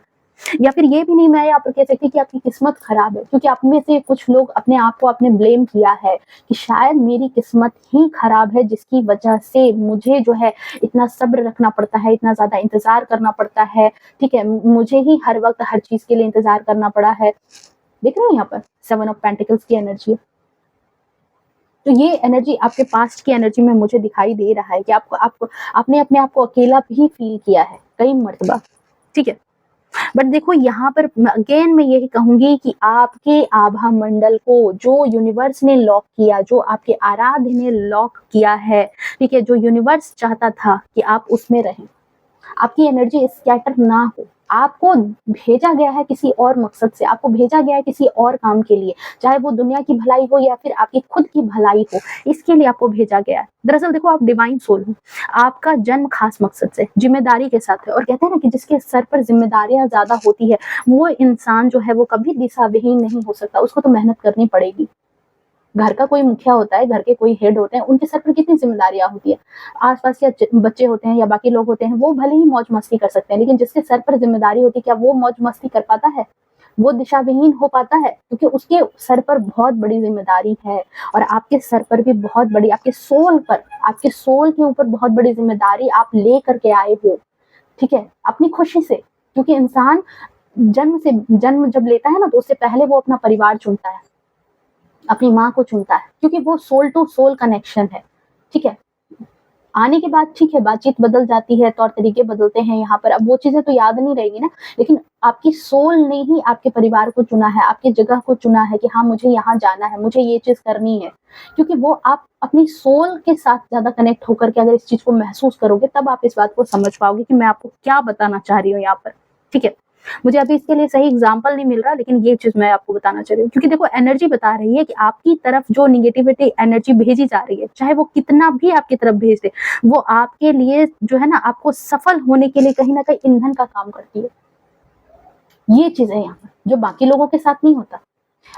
या फिर ये भी नहीं मैं यहाँ पर कह सकती कि आपकी किस्मत खराब है, क्योंकि आप में से कुछ लोग अपने आप को आपने ब्लेम किया है कि शायद मेरी किस्मत ही खराब है जिसकी वजह से मुझे जो है इतना सब्र रखना पड़ता है, इतना ज्यादा इंतजार करना पड़ता है, ठीक है? मुझे ही हर वक्त हर चीज के लिए इंतजार करना पड़ा है। देख रहे हो यहाँ पर 7 ऑफ पेंटिकल्स की एनर्जी है। तो ये एनर्जी आपके पास्ट की एनर्जी में मुझे दिखाई दे रहा है कि आपने अपने आप को अकेला भी फील किया है कई मर्तबा, ठीक है? बट देखो यहाँ पर अगेन मैं यही कहूंगी कि आपके आभा मंडल को जो यूनिवर्स ने लॉक किया, जो आपके आराध्य ने लॉक किया है, ठीक है? जो यूनिवर्स चाहता था कि आप उसमें रहें, आपकी एनर्जी स्कैटर ना हो। आपको भेजा गया है किसी और मकसद से, आपको भेजा गया है किसी और काम के लिए, चाहे वो दुनिया की भलाई हो या फिर आपकी खुद की भलाई हो, इसके लिए आपको भेजा गया है। दरअसल देखो आप डिवाइन सोल हो, आपका जन्म खास मकसद से, जिम्मेदारी के साथ है। और कहते हैं ना कि जिसके सर पर जिम्मेदारियां ज्यादा होती है वो इंसान जो है वो कभी दिशा विहीन नहीं हो सकता, उसको तो मेहनत करनी पड़ेगी। घर का कोई मुखिया होता है, घर के कोई हेड होते हैं, उनके सर पर कितनी जिम्मेदारियां होती है। आसपास के बच्चे होते हैं या बाकी लोग होते हैं, वो भले ही मौज मस्ती कर सकते हैं, लेकिन जिसके सर पर जिम्मेदारी होती है क्या वो मौज मस्ती कर पाता है? वो दिशा विहीन हो पाता है? क्योंकि उसके सर पर बहुत बड़ी जिम्मेदारी है। और आपके सर पर भी बहुत बड़ी, आपके सोल पर, आपके सोल के ऊपर बहुत बड़ी जिम्मेदारी आप ले करके आए हो, ठीक है? अपनी खुशी से, क्योंकि इंसान जन्म जब लेता है ना तो उससे पहले वो अपना परिवार चुनता है, अपनी माँ को चुनता है, क्योंकि वो सोल टू सोल कनेक्शन है, ठीक है? आने के बाद ठीक है बातचीत बदल जाती है, तौर तरीके बदलते हैं यहाँ पर, अब वो चीजें तो याद नहीं रहेगी ना, लेकिन आपकी सोल ने ही आपके परिवार को चुना है, आपकी जगह को चुना है कि हाँ मुझे यहाँ जाना है, मुझे ये चीज करनी है। क्योंकि वो आप अपनी सोल के साथ ज्यादा कनेक्ट होकर के अगर इस चीज को महसूस करोगे तब आप इस बात को समझ पाओगे कि मैं आपको क्या बताना चाह रही हूँ यहाँ पर, ठीक है? मुझे अभी इसके लिए सही एग्जाम्पल नहीं मिल रहा, लेकिन ये चीज मैं आपको बताना चाह रही हूँ, क्योंकि देखो एनर्जी बता रही है कि आपकी तरफ जो निगेटिविटी एनर्जी भेजी जा रही है, चाहे वो कितना भी आपकी तरफ भेज दे, वो आपके लिए जो है ना आपको सफल होने के लिए कहीं ना कहीं ईंधन का काम करती है। ये चीज है यहाँ पर जो बाकी लोगों के साथ नहीं होता।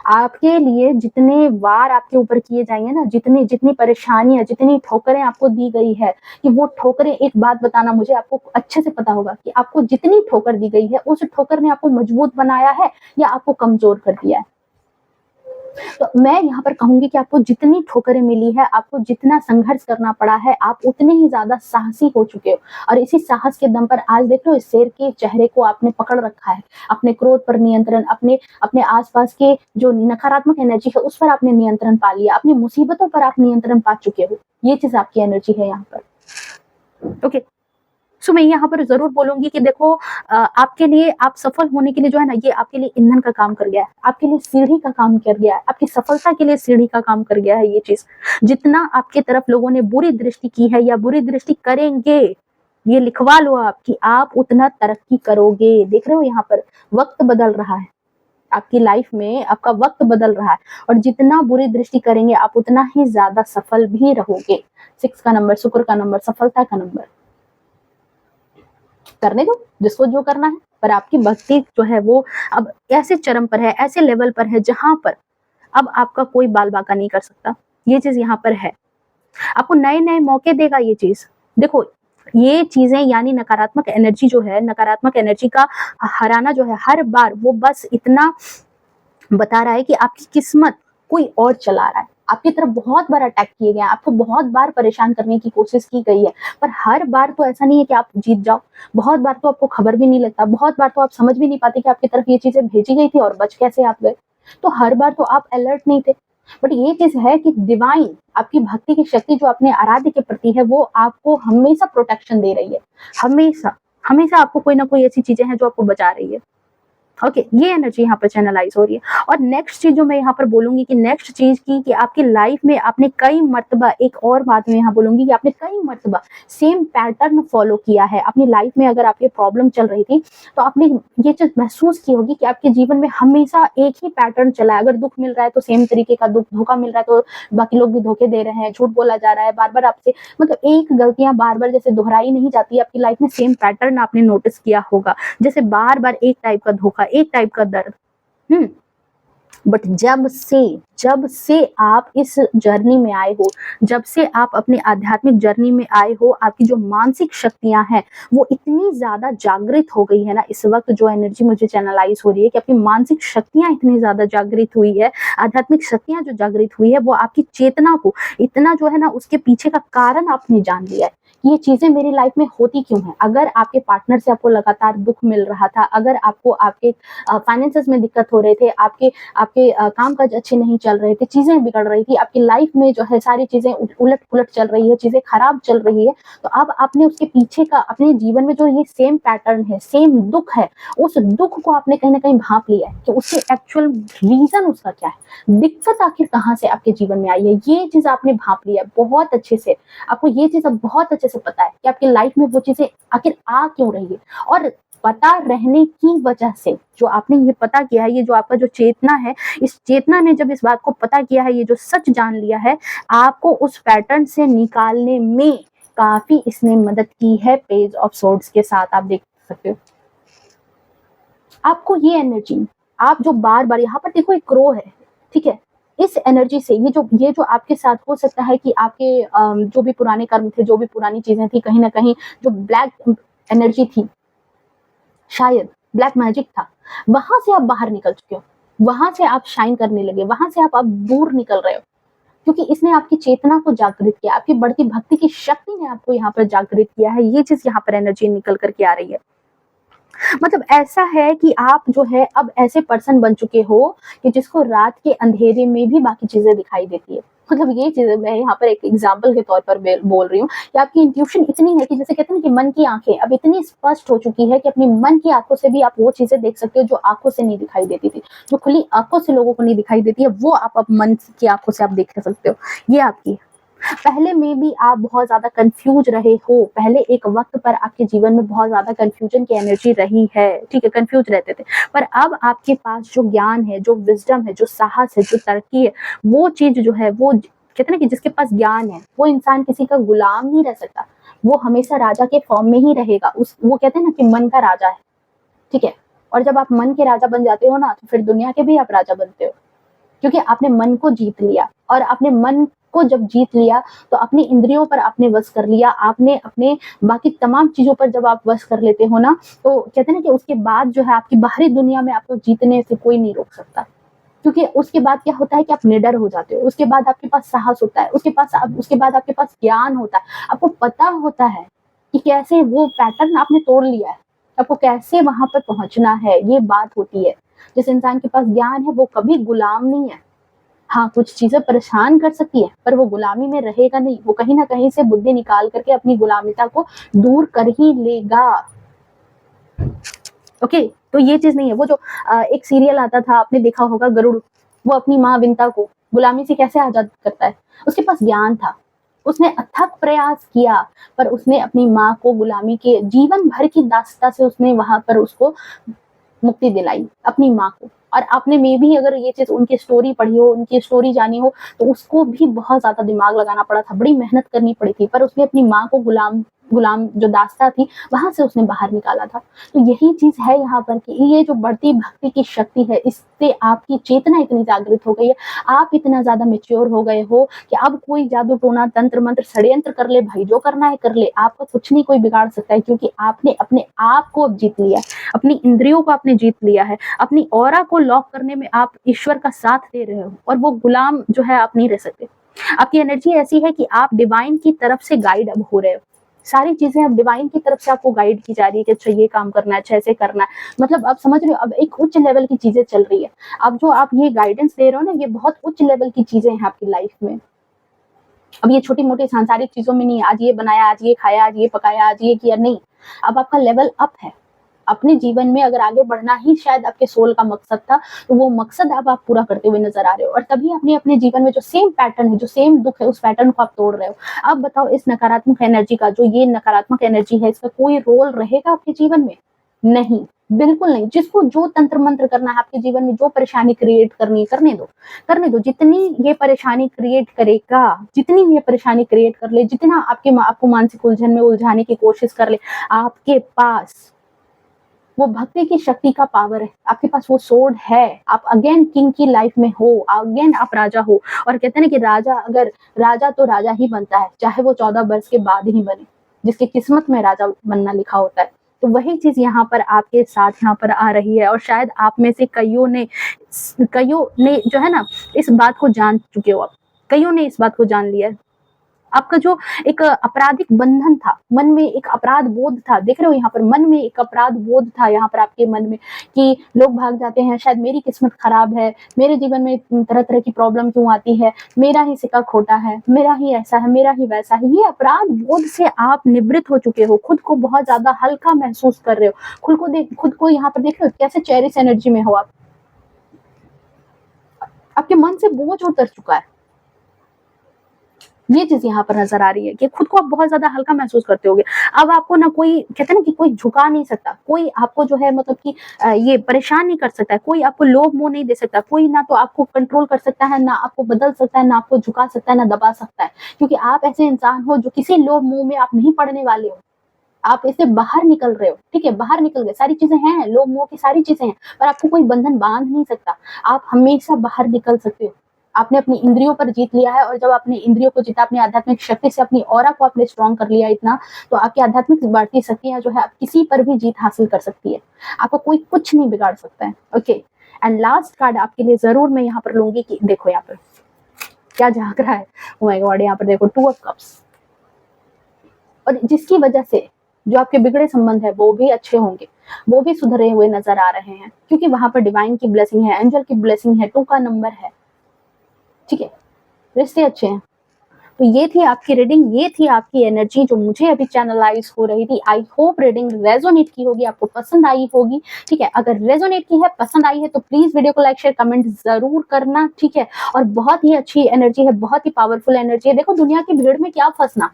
आपके लिए जितने वार आपके ऊपर किए जाएंगे ना, जितनी जितनी परेशानियां, जितनी ठोकरें आपको दी गई है, कि वो ठोकरें, एक बात बताना मुझे, आपको अच्छे से पता होगा कि आपको जितनी ठोकर दी गई है उस ठोकर ने आपको मजबूत बनाया है या आपको कमजोर कर दिया है। तो मैं यहाँ पर कहूंगी कि आपको जितनी ठोकरें मिली है, आपको जितना संघर्ष करना पड़ा है, आप उतने ही ज्यादा साहसी हो चुके हो। और इसी साहस के दम पर आज देख लो इस शेर के चेहरे को आपने पकड़ रखा है, अपने क्रोध पर नियंत्रण, अपने अपने आसपास के जो नकारात्मक एनर्जी है उस पर आपने नियंत्रण पा लिया, अपनी मुसीबतों पर आप नियंत्रण पा चुके हो। ये चीज आपकी एनर्जी है यहाँ पर, ओके? सो मैं यहाँ पर जरूर बोलूंगी कि देखो आपके लिए, आप सफल होने के लिए जो है ना, ये आपके लिए ईंधन का काम कर गया है, आपके लिए सीढ़ी का काम कर गया है, आपकी सफलता के लिए सीढ़ी का काम कर गया है ये चीज। जितना आपके तरफ लोगों ने बुरी दृष्टि की है या बुरी दृष्टि करेंगे, ये लिखवा लो आप कि आप उतना तरक्की करोगे। देख रहे हो यहाँ पर वक्त बदल रहा है, आपकी लाइफ में आपका वक्त बदल रहा है, और जितना बुरी दृष्टि करेंगे आप उतना ही ज्यादा सफल भी रहोगे। 6 का नंबर, शुक्र का नंबर, सफलता का नंबर। करने दो जिसको जो करना है, पर आपकी भक्ति जो है वो अब ऐसे चरम पर है, ऐसे लेवल पर है जहां पर अब आपका कोई बाल बाका नहीं कर सकता। ये चीज यहाँ पर है, आपको नए नए मौके देगा ये चीज। देखो ये चीजें यानी नकारात्मक एनर्जी जो है, नकारात्मक एनर्जी का हराना जो है हर बार वो बस इतना बता रहा है कि आपकी किस्मत कोई और चला रहा है, आपकी तरफ बहुत बार अटैक किए गए हैं, आपको बहुत बार परेशान करने की कोशिश की गई है, पर हर बार तो ऐसा नहीं है कि आप जीत जाओ। बहुत बार तो आपको खबर भी नहीं लगता, बहुत बार तो आप समझ भी नहीं पाते कि आपकी तरफ ये चीजें भेजी गई थी और बच कैसे आप गए। तो हर बार तो आप अलर्ट नहीं थे। बट ये चीज है कि डिवाइन आपकी भक्ति की शक्ति जो अपने आराध्य के प्रति है वो आपको हमेशा प्रोटेक्शन दे रही है, हमेशा हमेशा आपको कोई ना कोई ऐसी चीजें हैं जो आपको बचा रही है। ओके ये एनर्जी यहाँ पर चैनलाइज हो रही है। और नेक्स्ट चीज जो मैं यहाँ पर बोलूंगी कि नेक्स्ट चीज की कि आपकी लाइफ में आपने कई मर्तबा, एक और बात मैं यहाँ बोलूंगी कि आपने कई मर्तबा सेम पैटर्न फॉलो किया है अपनी लाइफ में। अगर आपकी प्रॉब्लम चल रही थी तो आपने ये चीज महसूस की होगी कि आपके जीवन में हमेशा एक ही पैटर्न चला है। अगर दुख मिल रहा है तो सेम तरीके का दुख, धोखा मिल रहा है तो बाकी लोग भी धोखे दे रहे हैं, झूठ बोला जा रहा है बार बार आपसे, मतलब एक गलतियां बार बार जैसे दोहराई नहीं जाती आपकी लाइफ में, सेम पैटर्न आपने नोटिस किया होगा, जैसे बार बार एक टाइप का धोखा, एक टाइप का दर्द। बट जब से आप इस जर्नी में आए हो, जब से आप अपने आध्यात्मिक जर्नी में आए हो, आपकी जो मानसिक शक्तियां हैं वो इतनी ज्यादा जागृत हो गई है ना। इस वक्त जो एनर्जी मुझे चैनलाइज हो रही है कि आपकी मानसिक शक्तियां इतनी ज्यादा जागृत हुई है, आध्यात्मिक शक्तियां जो जागृत हुई है वो आपकी चेतना को इतना जो है ना उसके पीछे का कारण आपने जान लिया है। ये चीजें मेरी लाइफ में होती क्यों है। अगर आपके पार्टनर से आपको लगातार दुख मिल रहा था, अगर आपको आपके फाइनेंसेस में दिक्कत हो रहे थे, आपके आपके काम काज अच्छे नहीं चल रहे थे, चीजें बिगड़ रही थी, आपकी लाइफ में जो है सारी चीजें उलट पुलट चल रही है, चीजें खराब चल रही है, तो अब आपने उसके पीछे का अपने जीवन में जो ये सेम पैटर्न है, सेम दुख है, उस दुख को आपने कहीं ना कहीं भांप लिया है कि उसके एक्चुअल रीजन उसका क्या है, दिक्कत आखिर कहाँ से आपके जीवन में आई है, ये चीज आपने भांप लिया है बहुत अच्छे से। आपको ये चीज अब बहुत अच्छे से पता है कि आपकी लाइफ में वो चीजें आखिर आ क्यों रही है। और पता रहने की वजह से जो आपने ये पता किया है, ये जो आपका जो चेतना है, इस चेतना ने जब इस बात को पता किया है, ये जो सच जान लिया है, आपको उस पैटर्न से निकालने में काफी इसने मदद की है। पेज ऑफ सोर्ड्स के साथ आप देख सकते हो आपको ये एनर्जी, आप जो बार बार यहाँ पर देखो एक क्रो है, ठीक है, इस एनर्जी से ये जो आपके साथ हो सकता है कि आपके जो भी पुराने कर्म थे, जो भी पुरानी चीजें थी, कहीं ना कहीं जो ब्लैक एनर्जी थी, शायद ब्लैक मैजिक था, वहां से आप बाहर निकल चुके हो, वहां से आप शाइन करने लगे, वहां से आप अब दूर निकल रहे हो, क्योंकि इसने आपकी चेतना को जागृत किया, आपकी बढ़ती भक्ति की शक्ति ने आपको यहाँ पर जागृत किया है। ये चीज यहाँ पर एनर्जी निकल करके आ रही है। मतलब ऐसा है कि आप जो है अब ऐसे पर्सन बन चुके हो कि जिसको रात के अंधेरे में भी बाकी चीजें दिखाई देती है। मतलब ये चीजें मैं यहाँ पर एक एग्जाम्पल के तौर पर बोल रही हूँ कि आपकी इंट्यूशन इतनी है कि जैसे कहते हैं कि मन की आंखें अब इतनी स्पष्ट हो चुकी है कि अपनी मन की आंखों से भी आप वो चीजें देख सकते हो जो आंखों से नहीं दिखाई देती थी, जो खुली आंखों से लोगों को नहीं दिखाई देती है, वो आप अब मन की आंखों से आप देख सकते हो। ये आपकी पहले में भी आप बहुत ज्यादा कंफ्यूज रहे हो, पहले एक वक्त पर आपके जीवन में बहुत ज्यादा कंफ्यूजन की एनर्जी रही है, ठीक है, कंफ्यूज रहते थे, पर अब आपके पास जो ज्ञान है, जो विजडम है, जो साहस है, जो तरक्की है, वो चीज जो है, वो कहते हैं ना कि जिसके पास ज्ञान है वो इंसान किसी का गुलाम नहीं रह सकता, वो हमेशा राजा के फॉर्म में ही रहेगा। वो कहते हैं ना कि मन का राजा है, ठीक है, और जब आप मन के राजा बन जाते हो ना तो फिर दुनिया के भी आप राजा बनते हो, क्योंकि आपने मन को जीत लिया। और आपने मन को जब जीत लिया तो अपनी इंद्रियों पर आपने वश कर लिया, आपने अपने बाकी तमाम चीजों पर जब आप वश कर लेते हो ना, तो कहते हैं ना कि उसके बाद जो है आपकी बाहरी दुनिया में आपको जीतने से कोई नहीं रोक सकता, क्योंकि उसके बाद क्या होता है कि आप निडर हो जाते हो, उसके बाद आपके पास साहस होता है, उसके बाद आपके पास ज्ञान होता है, आपको पता होता है कि कैसे वो पैटर्न आपने तोड़ लिया है, आपको कैसे वहां पर पहुंचना है, ये बात होती है। जिस इंसान के पास ज्ञान है वो कभी गुलाम नहीं है। हाँ, कुछ चीजें परेशान कर सकती है पर वो गुलामी में रहेगा नहीं, वो कहीं ना कहीं से बुद्धि निकाल करके अपनी गुलामिता को दूर कर ही लेगा। ओके, तो ये चीज नहीं है। वो जो एक सीरियल आता था, आपने देखा होगा, गरुड़, वो अपनी माँ विंता को गुलामी से कैसे आजाद करता है। उसके पास ज्ञान था, उसने अथक प्रयास किया, पर उसने अपनी माँ को गुलामी के जीवन भर की दास्ता से उसने वहां पर उसको मुक्ति दिलाई, अपनी माँ को। और आपने में भी अगर ये चीज उनकी स्टोरी पढ़ी हो, उनकी स्टोरी जानी हो, तो उसको भी बहुत ज्यादा दिमाग लगाना पड़ा था, बड़ी मेहनत करनी पड़ी थी, पर उसने अपनी माँ को गुलाम गुलाम जो दास्ता थी वहां से उसने बाहर निकाला था। तो यही चीज है यहाँ पर कि ये जो बढ़ती भक्ति की शक्ति है, इससे आपकी चेतना इतनी जागृत हो गई है, आप इतना ज्यादा मेच्योर हो गए हो कि अब कोई जादू टोना तंत्र मंत्र षड्यंत्र कर ले भाई, जो करना है कर ले, आपका कुछ नहीं कोई बिगाड़ सकता है, क्योंकि आपने अपने आप को अब जीत लिया है, अपनी इंद्रियों को आपने जीत लिया है, अपनी ऑरा को लॉक करने में आप ईश्वर का साथ दे रहे हो, और वो गुलाम जो है आप नहीं रह सकते। आपकी एनर्जी ऐसी है कि आप डिवाइन की तरफ से गाइड अब हो रहे हो, सारी चीजें अब डिवाइन की तरफ से आपको गाइड की जा रही है कि अच्छा ये काम करना है, अच्छा ऐसे करना है, मतलब आप समझ रहे हो, अब एक उच्च लेवल की चीजें चल रही है। अब जो आप ये गाइडेंस दे रहे हो ना, ये बहुत उच्च लेवल की चीजें हैं आपकी लाइफ में। अब ये छोटी मोटी सांसारिक चीजों में नहीं है, आज ये बनाया, आज ये खाया, आज ये पकाया, आज ये किया, नहीं। अब आपका लेवल अप है अपने जीवन में। अगर आगे बढ़ना ही शायद आपके सोल का मकसद था, तो वो मकसद अब आप पूरा करते हुए नजर आ रहे हो, और तभी आपने अपने जीवन में जो सेम पैटर्न है, जो सेम दुख है, उस पैटर्न को आप तोड़ रहे हो। अब बताओ, इस नकारात्मक एनर्जी का, जो ये नकारात्मक एनर्जी है, इसका कोई रोल रहेगा आपके जीवन में? नहीं, बिल्कुल नहीं। जिसको जो तंत्र मंत्र करना है आपके जीवन में, जो परेशानी क्रिएट करनी है, करने दो। जितनी ये परेशानी क्रिएट करेगा, जितनी ये परेशानी क्रिएट कर ले, जितना आपको मानसिक उलझन में उलझाने की कोशिश कर ले, आपके पास वो भक्ति की शक्ति का पावर है, आपके पास वो सोर्ड है। आप अगेन किंग की लाइफ में हो, अगेन आप राजा हो। और कहते हैं ना कि राजा तो राजा ही बनता है, चाहे वो 14 वर्ष के बाद ही बने, जिसकी किस्मत में राजा बनना लिखा होता है। तो वही चीज यहाँ पर आपके साथ यहाँ पर आ रही है, और शायद आप में से कईयों ने जो है ना इस बात को जान चुके हो, आप कईयों ने इस बात को जान लिया है। आपका जो एक आपराधिक बंधन था, मन में एक अपराध बोध था, देख रहे हो यहाँ पर मन में एक अपराध बोध था यहाँ पर आपके मन में, कि लोग भाग जाते हैं, शायद मेरी किस्मत खराब है, मेरे जीवन में तरह तरह की प्रॉब्लम क्यों आती है, मेरा ही सिक्का खोटा है, मेरा ही ऐसा है, मेरा ही वैसा है। ये अपराध बोध से आप निवृत्त हो चुके हो, खुद को बहुत ज्यादा हल्का महसूस कर रहे हो, खुद को यहाँ पर देख रहे हो कैसे चेरिश एनर्जी में हो आप। आपके मन से बोझ उतर चुका है, ये चीज यहाँ पर नजर आ रही है कि खुद को आप बहुत ज्यादा हल्का महसूस करते होगे। अब आपको ना कोई, कहते हैं ना कि कोई झुका नहीं सकता, कोई आपको जो है मतलब कि ये परेशान नहीं कर सकता है, कोई आपको लोभ मोह नहीं दे सकता, कोई ना तो आपको कंट्रोल कर सकता है, ना आपको बदल सकता है, ना आपको झुका सकता है, ना दबा सकता है, क्योंकि आप ऐसे इंसान हो जो किसी लोभ मोह में आप नहीं पड़ने वाले हो। आप इससे बाहर निकल रहे हो, ठीक है, बाहर निकल गए, सारी चीजें हैं, लोभ मोह की सारी चीजें हैं, पर आपको कोई बंधन बांध नहीं सकता, आप हमेशा बाहर निकल सकते हो। आपने अपनी इंद्रियों पर जीत लिया है, और जब आपने इंद्रियों को जीता, अपनी आध्यात्मिक शक्ति से अपनी ऑरा को आपने स्ट्रॉन्ग कर लिया इतना, तो आपकी आध्यात्मिक बढ़ती शक्तियां जो है, आप किसी पर भी जीत हासिल कर सकती है, आपको कोई कुछ नहीं बिगाड़ सकता है। ओके, एंड लास्ट कार्ड आपके लिए जरूर मैं यहाँ पर लूंगी, कि देखो यहाँ पर क्या झांक रहा है, ओह माय गॉड, यहाँ पर देखो 2 ऑफ कप्स, और जिसकी वजह से जो आपके बिगड़े संबंध है वो भी अच्छे होंगे, वो भी सुधरे हुए नजर आ रहे हैं, क्योंकि वहां पर डिवाइन की ब्लेसिंग है, एंजल की ब्लेसिंग है, 2 का नंबर है, ठीक है, रिश्ते अच्छे हैं। तो ये थी आपकी रीडिंग, ये थी आपकी एनर्जी जो मुझे अभी चैनलाइज हो रही थी। आई होप रीडिंग रेजोनेट की होगी, आपको पसंद आई होगी, ठीक है। अगर रेजोनेट की है, पसंद आई है, तो प्लीज वीडियो को लाइक शेयर कमेंट जरूर करना, ठीक है। और बहुत ही अच्छी एनर्जी है, बहुत ही पावरफुल एनर्जी है। देखो, दुनिया की भीड़ में क्या फंसना,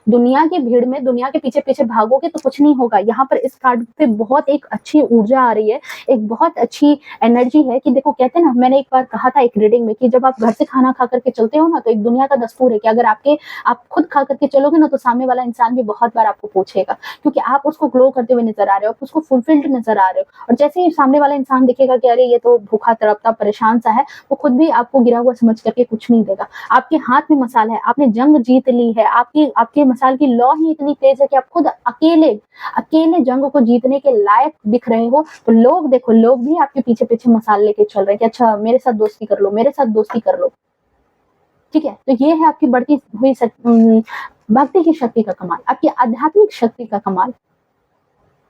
दुनिया की भीड़ में दुनिया के पीछे पीछे भागोगे तो कुछ नहीं होगा। यहाँ पर इस कार्ड पे बहुत एक अच्छी ऊर्जा आ रही है, एक बहुत अच्छी एनर्जी है, कि देखो कहते हैं ना, मैंने एक बार कहा था एक रीडिंग में, कि जब आप घर से खाना खा करके चलते हो ना, तो एक दुनिया का दस्तूर है कि अगर आप खुद खा करके चलोगे ना, तो सामने वाला इंसान भी बहुत बार आपको पूछेगा, क्योंकि आप उसको ग्लो करते हुए नजर आ रहे हो, आप उसको फुलफिल्ड नजर आ रहे हो। और जैसे ही सामने वाला इंसान देखेगा कि अरे ये तो भूखा तड़पता परेशान सा है, वो खुद भी आपको गिरा हुआ समझ करके कुछ नहीं देगा। आपके हाथ में मसाल है, आपने जंग जीत ली है, आपके मसाल की लौ ही इतनी तेज है कि आप खुद अकेले जंग को जीतने के लायक दिख रहे हो। तो लोग देखो, लोग भी आपके पीछे पीछे मसाल लेके चल रहे हैं कि अच्छा मेरे साथ दोस्ती कर लो, मेरे साथ दोस्ती कर लो, ठीक है। तो ये है आपकी बढ़ती हुई भक्ति की शक्ति का कमाल, आपकी आध्यात्मिक शक्ति का कमाल।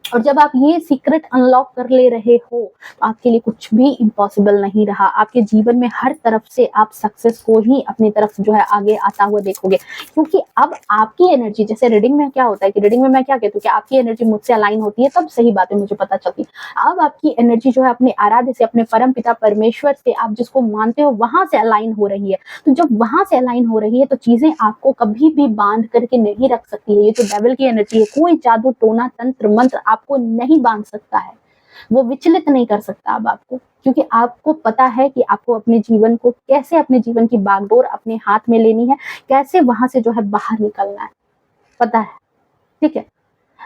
और जब आप ये सीक्रेट अनलॉक कर ले रहे हो, तो आपके लिए कुछ भी इम्पॉसिबल नहीं रहा। आपके जीवन में हर तरफ से आप सक्सेस को ही अपनी तरफ जो है आगे आता हुआ देखोगे, क्योंकि अब आपकी एनर्जी, जैसे रीडिंग में क्या होता है कि रीडिंग में मैं क्या कहती हूँ कि आपकी एनर्जी मुझसे अलाइन होती है, तब सही बातें मुझे पता चलती है। अब आपकी एनर्जी जो है अपने आराध्य से, अपने परम पिता परमेश्वर से, आप जिसको मानते हो वहां से अलाइन हो रही है। तो जब वहां से अलाइन हो रही है, तो चीजें आपको कभी भी बांध करके नहीं रख सकती है। ये तो डेविल की एनर्जी है, कोई जादू टोना तंत्र मंत्र आपको नहीं बांध सकता है, वो विचलित नहीं कर सकता अब आपको, क्योंकि आपको पता है कि आपको अपने जीवन को कैसे, अपने जीवन की बागडोर अपने हाथ में लेनी है, कैसे वहां से जो है बाहर निकलना है, पता है। ठीक है।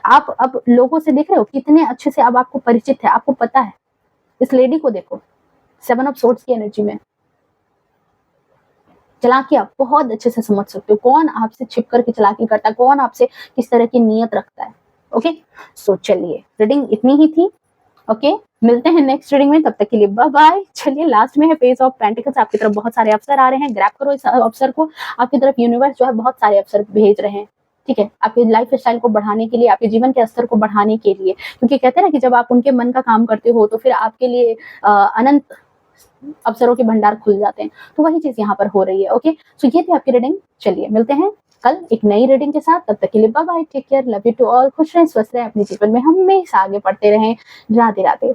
आप अब लोगों से देख रहे हो कितने अच्छे से अब आपको परिचित है, आपको पता है। इस लेडी को देखो, 7 ऑफ सोर्ड्स की एनर्जी में। चालाकी आप बहुत अच्छे से समझ सकते हो, कौन आपसे छिप करके चालाकी करता है, कौन आपसे किस तरह की नीयत रखता है। ओके, सो चलिए रीडिंग इतनी ही थी। ओके, मिलते हैं नेक्स्ट रीडिंग में, तब तक के लिए बाय बाय। चलिए लास्ट में है पेज ऑफ पेंटिकल्स, आपकी तरफ बहुत सारे अवसर आ रहे हैं, ग्रैब करो इस अवसर को। आपकी तरफ यूनिवर्स जो है बहुत सारे अवसर भेज रहे हैं, ठीक है, आपके लाइफ स्टाइल को बढ़ाने के लिए, आपके जीवन के स्तर को बढ़ाने के लिए, क्योंकि कहते हैं ना कि जब आप उनके मन का काम करते हो तो फिर आपके लिए अनंत अवसरों के भंडार खुल जाते हैं। तो वही चीज यहाँ पर हो रही है। ओके, सो ये थी आपकी रीडिंग। चलिए मिलते हैं कल एक नई रीडिंग के साथ, तब तक के लिए bye bye, take care, love you to all, खुश रहें, स्वस्थ रहें, अपने जीवन में हमेशा आगे बढ़ते रहें। राधे राधे।